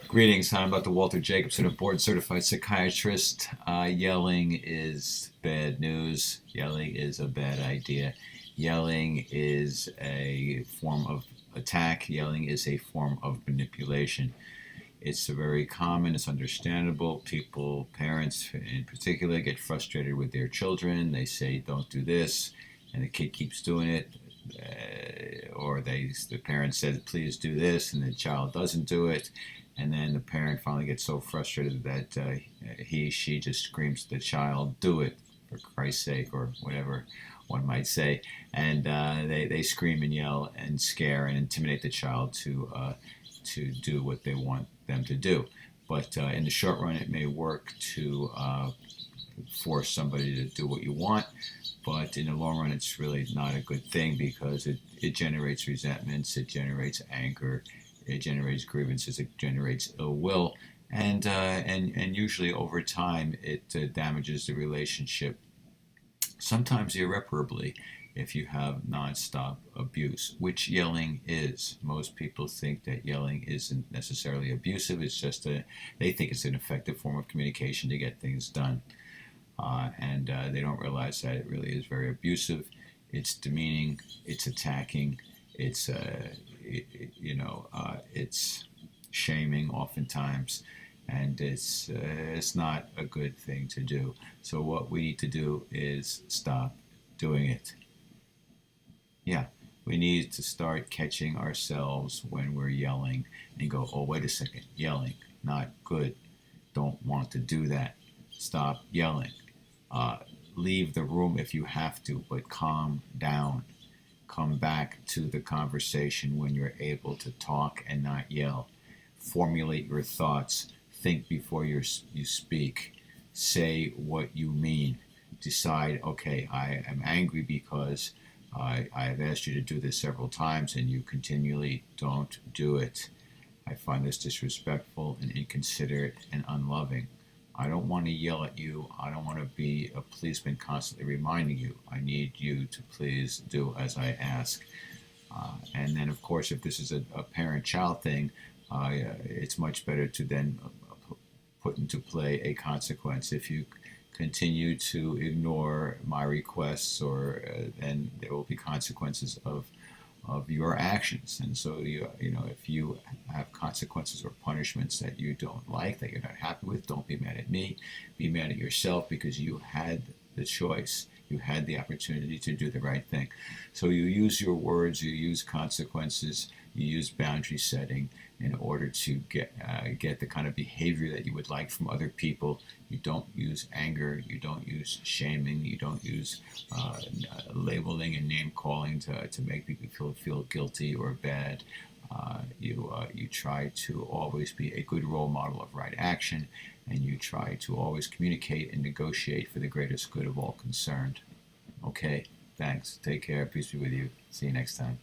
Greetings, I'm Dr. Walter Jacobson, a board certified psychiatrist. Yelling is bad news. Yelling is a bad idea. Yelling is a form of attack. Yelling is a form of manipulation. It's very common, it's understandable. People, parents in particular, get frustrated with their children. They say, don't do this, and the kid keeps doing it. Or the parent says, please do this, and the child doesn't do it. And then the parent finally gets so frustrated that she just screams to the child, do it, for Christ's sake, or whatever one might say. And they scream and yell and scare and intimidate the child to do what they want them to do. But in the short run, it may work to force somebody to do what you want. But in the long run, it's really not a good thing because it generates resentments, it generates anger, it generates grievances, it generates ill will, and usually over time it damages the relationship, sometimes irreparably, if you have nonstop abuse, which yelling is. Most people think that yelling isn't necessarily abusive. It's just they think it's an effective form of communication to get things done, and they don't realize that it really is very abusive. It's demeaning. It's attacking. It's it's shaming oftentimes, and it's not a good thing to do. So what we need to do is stop doing it. Yeah, we need to start catching ourselves when we're yelling and go, oh, wait a second, yelling, not good. Don't want to do that. Stop yelling. Uh, Leave the room if you have to, but calm down. Come back to the conversation when you're able to talk and not yell. Formulate your thoughts. Think before you speak. Say what you mean. Decide, okay, I am angry because I have asked you to do this several times and you continually don't do it. I find this disrespectful and inconsiderate and unloving. I don't want to yell at you. I don't want to be a policeman constantly reminding you. I need you to please do as I ask. And then, of course, if this is a parent-child thing, it's much better to then put into play a consequence. If you continue to ignore my requests, or then there will be consequences of your actions. And so if you have consequences or punishments that you don't like, that you're not happy with, don't be mad at me. Be mad at yourself because you had the choice. You had the opportunity to do the right thing. So you use your words, you use consequences, you use boundary setting in order to get the kind of behavior that you would like from other people. You don't use anger, you don't use shaming, you don't use labeling and name calling to make people feel guilty or bad. You try to always be a good role model of right action, and you try to always communicate and negotiate for the greatest good of all concerned. Okay, thanks. Take care. Peace be with you. See you next time.